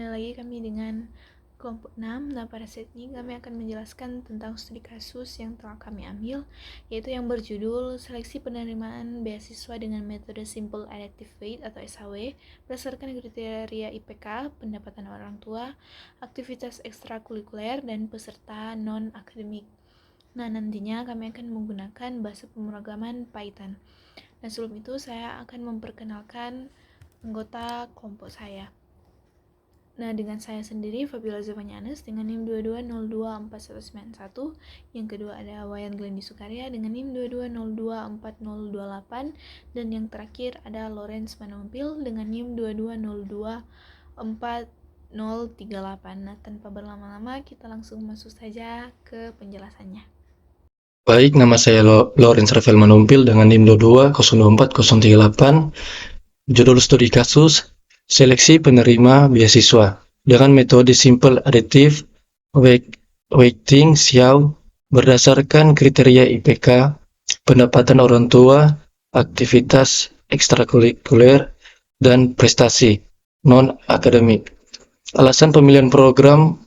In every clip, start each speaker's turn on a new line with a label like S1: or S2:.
S1: kembali lagi kami dengan kelompok 6. Nah, pada saat ini kami akan menjelaskan tentang studi kasus yang telah kami ambil, yaitu yang berjudul Seleksi Penerimaan Beasiswa dengan Metode Simple Adaptive Weight atau SAW berdasarkan kriteria IPK, pendapatan orang tua, aktivitas ekstrakurikuler, dan peserta non-akademik. Nah, nantinya kami akan menggunakan bahasa pemrograman Python. Nah, sebelum itu saya akan memperkenalkan anggota kelompok saya. Nah, dengan saya sendiri, Fabiola Zefanyanes dengan NIM 22024191. Yang kedua ada Wayan Glendi Sukarya dengan NIM 22024028. Dan yang terakhir ada Lawrence Manompil dengan NIM 22024038. Nah, tanpa berlama-lama, kita langsung masuk saja ke penjelasannya.
S2: Baik, nama saya Lawrence Rafael Manompil dengan NIM 22024038. Judul studi kasus, Seleksi Penerima Beasiswa dengan metode Simple Adaptive Weighting SIAW berdasarkan kriteria IPK, pendapatan orang tua, aktivitas ekstrakurikuler, dan prestasi non-akademik. Alasan pemilihan program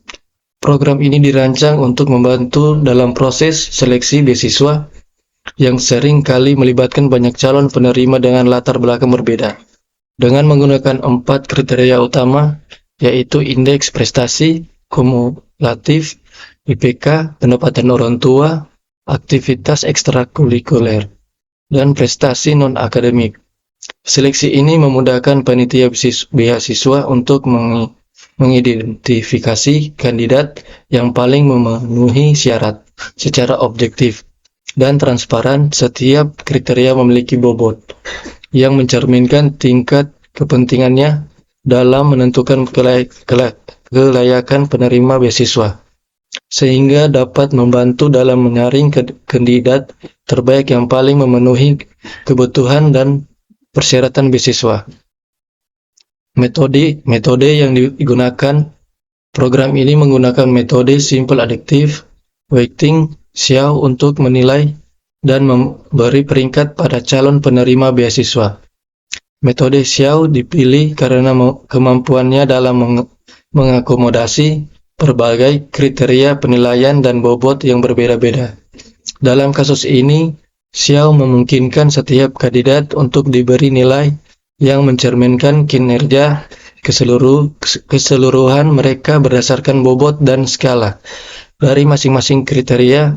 S2: ini dirancang untuk membantu dalam proses seleksi beasiswa yang sering kali melibatkan banyak calon penerima dengan latar belakang berbeda. Dengan menggunakan 4 kriteria utama, yaitu indeks prestasi, kumulatif, IPK, pendapatan orang tua, aktivitas ekstrakurikuler, dan prestasi non-akademik. Seleksi ini memudahkan panitia beasiswa untuk mengidentifikasi kandidat yang paling memenuhi syarat secara objektif dan transparan. Setiap kriteria memiliki bobot yang mencerminkan tingkat kepentingannya dalam menentukan kelayakan penerima beasiswa, sehingga dapat membantu dalam menyaring kandidat terbaik yang paling memenuhi kebutuhan dan persyaratan beasiswa. Metode yang digunakan program ini menggunakan metode Simple Adaptive Weighting SIAW untuk menilai dan memberi peringkat pada calon penerima beasiswa. Metode SIAW dipilih karena kemampuannya dalam mengakomodasi berbagai kriteria penilaian dan bobot yang berbeda-beda. Dalam kasus ini, SIAW memungkinkan setiap kandidat untuk diberi nilai yang mencerminkan kinerja keseluruhan mereka berdasarkan bobot dan skala dari masing-masing kriteria,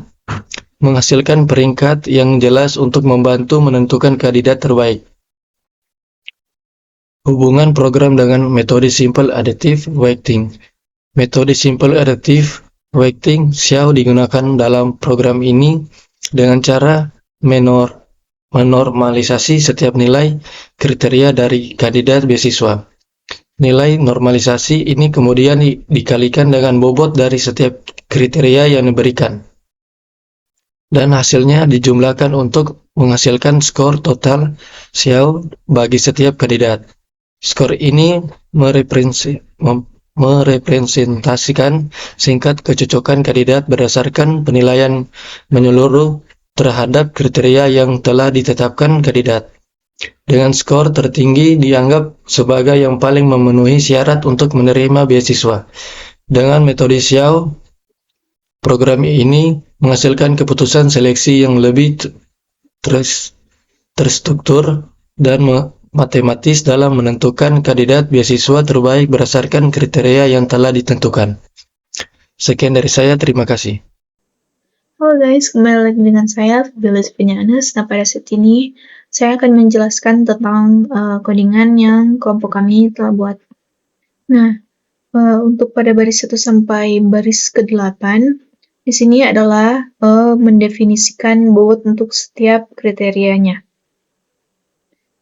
S2: menghasilkan peringkat yang jelas untuk membantu menentukan kandidat terbaik. Hubungan program dengan metode Simple Adaptive Weighting. Metode Simple Adaptive Weighting SIAW digunakan dalam program ini dengan cara menormalisasi setiap nilai kriteria dari kandidat beasiswa. Nilai normalisasi ini kemudian dikalikan dengan bobot dari setiap kriteria yang diberikan, dan hasilnya dijumlahkan untuk menghasilkan skor total SIAW bagi setiap kandidat. Skor ini merepresentasikan tingkat kecocokan kandidat berdasarkan penilaian menyeluruh terhadap kriteria yang telah ditetapkan kandidat. Dengan skor tertinggi dianggap sebagai yang paling memenuhi syarat untuk menerima beasiswa. Dengan metode SIAW, program ini menghasilkan keputusan seleksi yang lebih terstruktur dan matematis dalam menentukan kandidat beasiswa terbaik berdasarkan kriteria yang telah ditentukan. Sekian dari saya, terima kasih.
S1: Halo guys, kembali lagi dengan saya, Fabiola Zefanyanes. Nah, pada saat ini saya akan menjelaskan tentang codingan yang kelompok kami telah buat. Nah, untuk pada baris 1 sampai baris ke-8, di sini adalah mendefinisikan bobot untuk setiap kriterianya.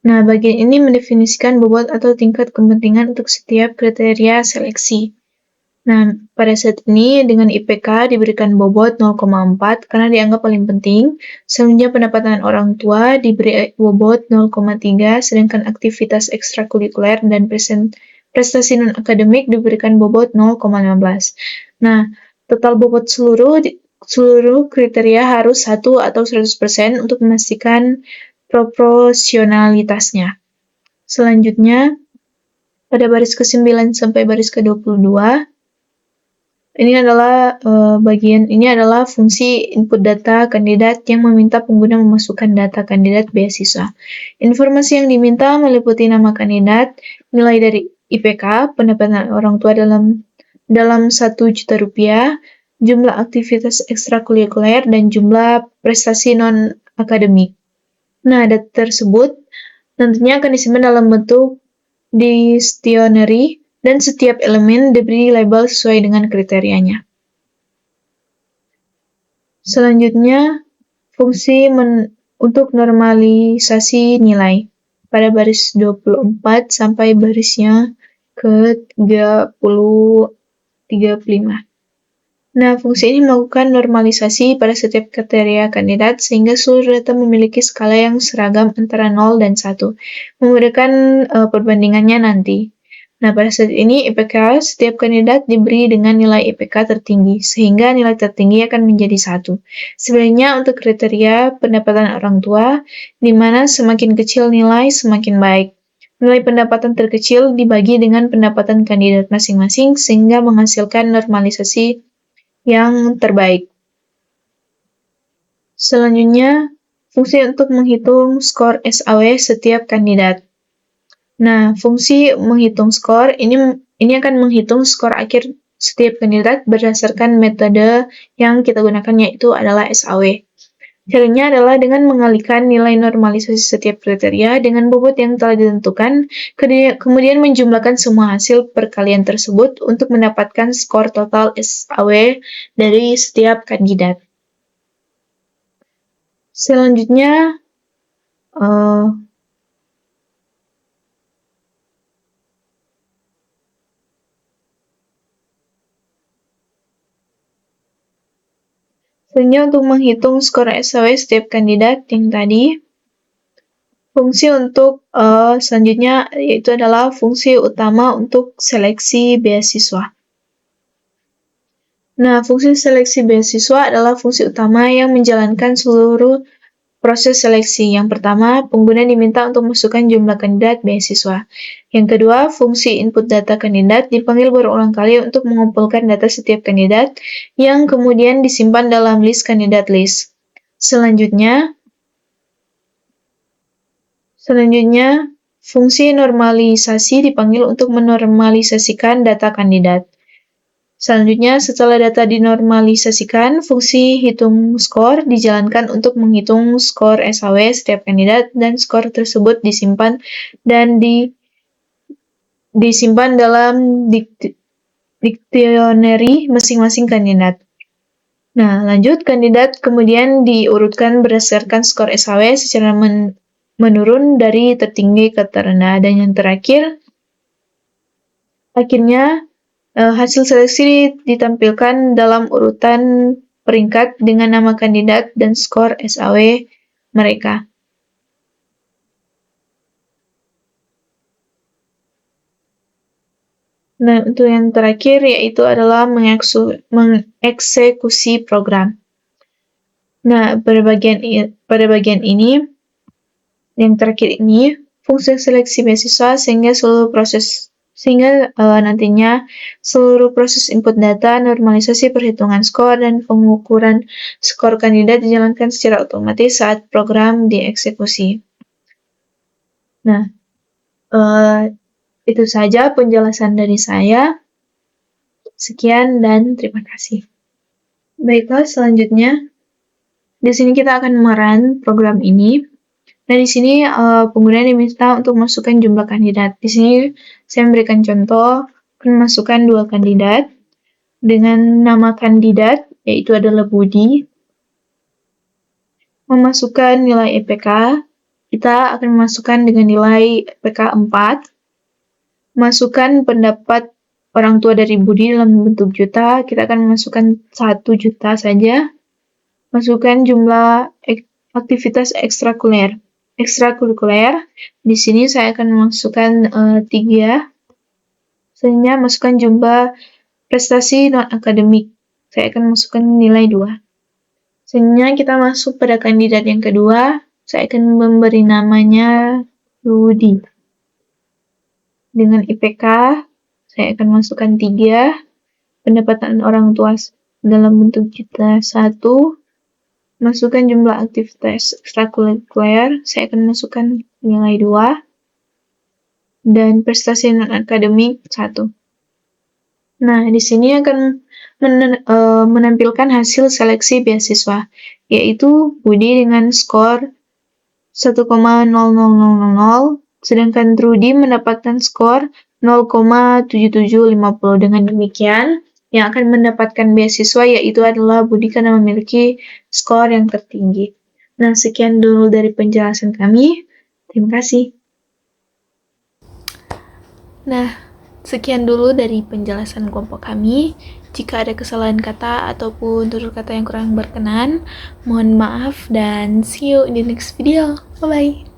S1: Nah, bagian ini mendefinisikan bobot atau tingkat kepentingan untuk setiap kriteria seleksi. Nah, pada saat ini dengan IPK diberikan bobot 0,4 karena dianggap paling penting, selanjutnya pendapatan orang tua diberi bobot 0,3, sedangkan aktivitas ekstrakurikuler dan prestasi non-akademik diberikan bobot 0,15. Nah, total bobot seluruh kriteria harus 1 atau 100% untuk memastikan proporsionalitasnya. Selanjutnya, pada baris ke-9 sampai baris ke-22. Ini adalah fungsi input data kandidat yang meminta pengguna memasukkan data kandidat beasiswa. Informasi yang diminta meliputi nama kandidat, nilai dari IPK, pendapatan orang tua dalam 1 juta rupiah, jumlah aktivitas ekstrakurikuler, dan jumlah prestasi non-akademik. Nah, data tersebut nantinya akan disimpan dalam bentuk dictionary, dan setiap elemen diberi label sesuai dengan kriterianya. Selanjutnya, fungsi untuk normalisasi nilai pada baris 24 sampai barisnya ke-35. Nah, fungsi ini melakukan normalisasi pada setiap kriteria kandidat sehingga seluruh data memiliki skala yang seragam antara 0 dan 1, memudahkan perbandingannya nanti. Nah, pada saat ini IPK setiap kandidat diberi dengan nilai IPK tertinggi, sehingga nilai tertinggi akan menjadi 1. Sebenarnya untuk kriteria pendapatan orang tua, di mana semakin kecil nilai semakin baik. Nilai pendapatan terkecil dibagi dengan pendapatan kandidat masing-masing sehingga menghasilkan normalisasi yang terbaik. Selanjutnya, fungsi untuk menghitung skor SAW setiap kandidat. Nah, fungsi menghitung skor ini akan menghitung skor akhir setiap kandidat berdasarkan metode yang kita gunakan, yaitu adalah SAW. Caranya adalah dengan mengalihkan nilai normalisasi setiap kriteria dengan bobot yang telah ditentukan, kemudian menjumlahkan semua hasil perkalian tersebut untuk mendapatkan skor total SAW dari setiap kandidat. Selanjutnya, untuk menghitung skor SAW setiap kandidat yang tadi, fungsi untuk selanjutnya yaitu adalah fungsi utama untuk seleksi beasiswa. Nah, fungsi seleksi beasiswa adalah fungsi utama yang menjalankan seluruh proses seleksi. Yang pertama, pengguna diminta untuk memasukkan jumlah kandidat beasiswa. Yang kedua, fungsi input data kandidat dipanggil berulang kali untuk mengumpulkan data setiap kandidat yang kemudian disimpan dalam list kandidat list. Selanjutnya, fungsi normalisasi dipanggil untuk menormalisasikan data kandidat. Selanjutnya, setelah data dinormalisasikan, fungsi hitung skor dijalankan untuk menghitung skor SAW setiap kandidat dan skor tersebut disimpan dalam dictionary masing-masing kandidat. Nah, lanjut, kandidat kemudian diurutkan berdasarkan skor SAW secara menurun dari tertinggi ke terendah. Dan yang terakhir, akhirnya hasil seleksi ditampilkan dalam urutan peringkat dengan nama kandidat dan skor SAW mereka. Nah, untuk yang terakhir yaitu adalah mengeksekusi program. Nah, pada bagian ini, yang terakhir ini, fungsi seleksi beasiswa sehingga nantinya seluruh proses input data, normalisasi, perhitungan skor, dan pengukuran skor kandidat dijalankan secara otomatis saat program dieksekusi. Nah, itu saja penjelasan dari saya. Sekian dan terima kasih. Baiklah, selanjutnya di sini kita akan merun program ini. Nah, di sini pengguna diminta untuk masukkan jumlah kandidat. Di sini saya memberikan contoh, memasukkan 2 kandidat dengan nama kandidat, yaitu adalah Budi. Memasukkan nilai IPK, kita akan memasukkan dengan nilai IPK 4. Masukkan pendapat orang tua dari Budi dalam bentuk juta, kita akan memasukkan 1 juta saja. Masukkan jumlah aktivitas ekstrakurikuler. Di sini saya akan memasukkan 3. Selanjutnya masukkan jumlah prestasi non-akademik. Saya akan masukkan nilai 2. Selanjutnya kita masuk pada kandidat yang kedua. Saya akan memberi namanya Rudi. dengan IPK, saya akan masukkan 3, pendapatan orang tua dalam bentuk juta 1, masukkan jumlah aktivitas ekstrakurikuler, saya akan masukkan nilai 2, dan prestasi non-akademik 1. Nah, di sini akan menampilkan hasil seleksi beasiswa, yaitu Budi dengan skor 1,00000, sedangkan Trudy mendapatkan skor 0,7750. Dengan demikian, yang akan mendapatkan beasiswa yaitu adalah Budi karena memiliki skor yang tertinggi. Nah, sekian dulu dari penjelasan kami. Terima kasih. Nah, sekian dulu dari penjelasan kelompok kami. Jika ada kesalahan kata ataupun tutur kata yang kurang berkenan, mohon maaf dan see you in the next video. Bye-bye.